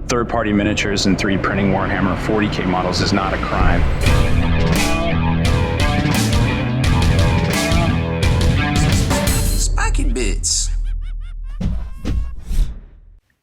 Third-party miniatures and 3D printing Warhammer 40k models is not a crime. Spiky bits.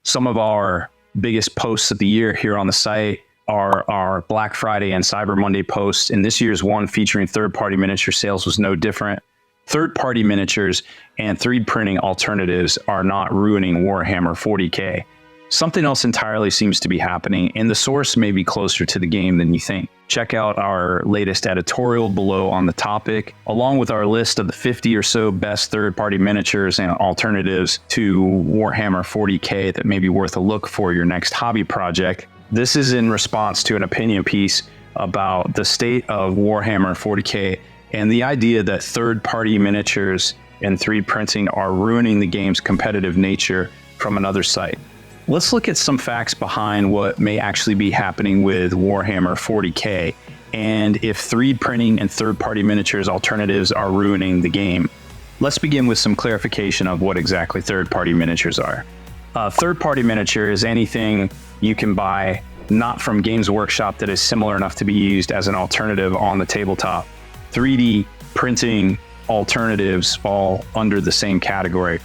Some of our biggest posts of the year here on the site are our Black Friday and Cyber Monday posts, and this year's one featuring third-party miniature sales was no different. Third-party miniatures and 3D printing alternatives are not ruining Warhammer 40k. Something else entirely seems to be happening, and the source may be closer to the game than you think. Check out our latest editorial below on the topic, along with our list of the 50 or so best third-party miniatures and alternatives to Warhammer 40k that may be worth a look for your next hobby project. This is in response to an opinion piece about the state of Warhammer 40k and the idea that third-party miniatures and 3D printing are ruining the game's competitive nature from another site. Let's look at some facts behind what may actually be happening with Warhammer 40k and if 3D printing and third-party miniatures alternatives are ruining the game. Let's begin with some clarification of what exactly third-party miniatures are. A third-party miniature is anything you can buy not from Games Workshop that is similar enough to be used as an alternative on the tabletop. 3D printing alternatives fall under the same category.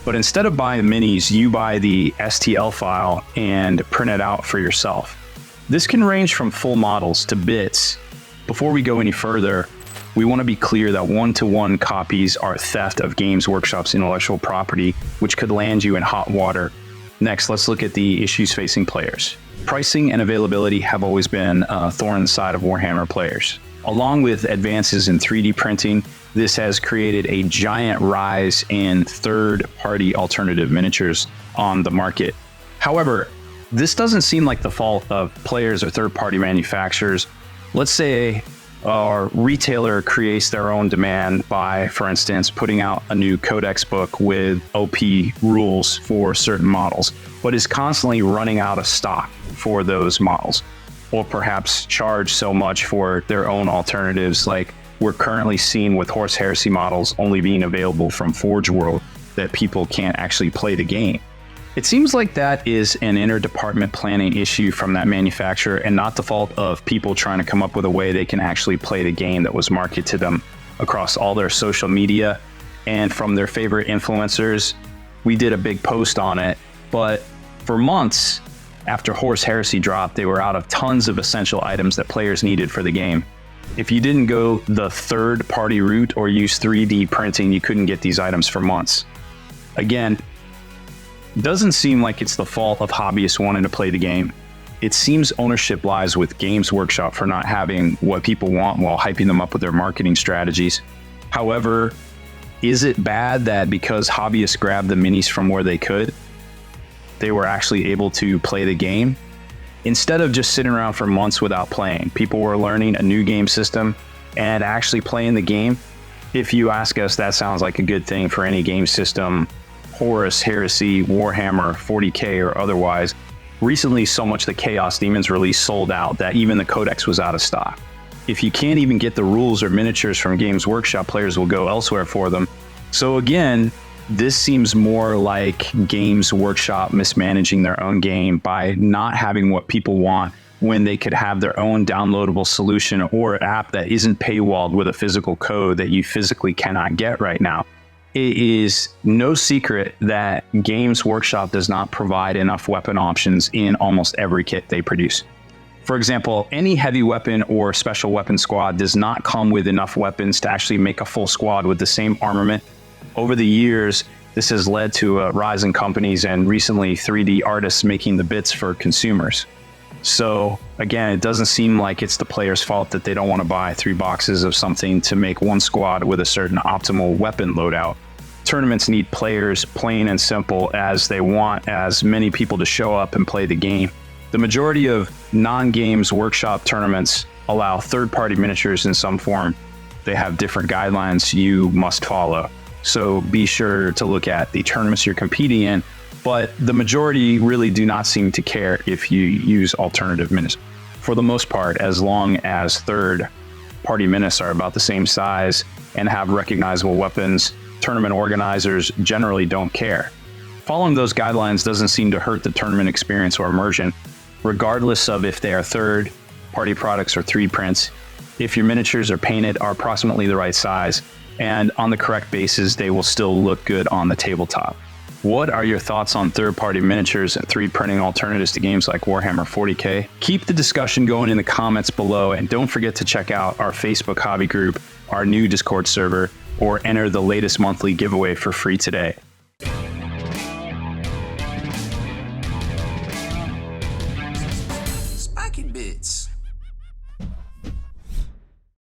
But instead of buying minis, you buy the STL file and print it out for yourself. This can range from full models to bits. Before we go any further, we want to be clear that one-to-one copies are theft of Games Workshop's intellectual property, which could land you in hot water. Next, let's look at the issues facing players. Pricing and availability have always been a thorn in the side of Warhammer players. Along with advances in 3D printing, this has created a giant rise in third-party alternative miniatures on the market. However, this doesn't seem like the fault of players or third-party manufacturers. Let's say a retailer creates their own demand by, for instance, putting out a new codex book with OP rules for certain models, but is constantly running out of stock for those models, or perhaps charge so much for their own alternatives like we're currently seeing with Horse Heresy models only being available from Forge World that people can't actually play the game. It seems like that is an inter-department planning issue from that manufacturer and not the fault of people trying to come up with a way they can actually play the game that was marketed to them across all their social media and from their favorite influencers. We did a big post on it, but for months after Horse Heresy dropped, they were out of tons of essential items that players needed for the game. If you didn't go the third-party route or use 3D printing, you couldn't get these items for months. Again, it doesn't seem like it's the fault of hobbyists wanting to play the game. It seems ownership lies with Games Workshop for not having what people want while hyping them up with their marketing strategies. However, is it bad that because hobbyists grabbed the minis from where they could, they were actually able to play the game? Instead of just sitting around for months without playing, people were learning a new game system and actually playing the game. If you ask us, that sounds like a good thing for any game system, Horus, Heresy, Warhammer, 40k, or otherwise. Recently, so much the Chaos Demons release sold out that even the Codex was out of stock. If you can't even get the rules or miniatures from Games Workshop, players will go elsewhere for them. So again, this seems more like Games Workshop mismanaging their own game by not having what people want when they could have their own downloadable solution or app that isn't paywalled with a physical code that you physically cannot get right now. It is no secret that Games Workshop does not provide enough weapon options in almost every kit they produce. For example, any heavy weapon or special weapon squad does not come with enough weapons to actually make a full squad with the same armament. Over the years, this has led to a rise in companies and recently 3D artists making the bits for consumers. So again, it doesn't seem like it's the player's fault that they don't want to buy 3 boxes of something to make one squad with a certain optimal weapon loadout. Tournaments need players, plain and simple, as they want as many people to show up and play the game. The majority of non-Games Workshop tournaments allow third-party miniatures in some form. They have different guidelines you must follow. So be sure to look at the tournaments you're competing in, but the majority really do not seem to care if you use alternative minis. For the most part, as long as third-party minis are about the same size and have recognizable weapons, tournament organizers generally don't care. Following those guidelines doesn't seem to hurt the tournament experience or immersion, regardless of if they are third-party products or 3D prints. If your miniatures are painted are approximately the right size and on the correct bases, they will still look good on the tabletop. What are your thoughts on third-party miniatures and 3D printing alternatives to games like Warhammer 40k? Keep the discussion going in the comments below, and don't forget to check out our Facebook hobby group, our new Discord server, or enter the latest monthly giveaway for free today.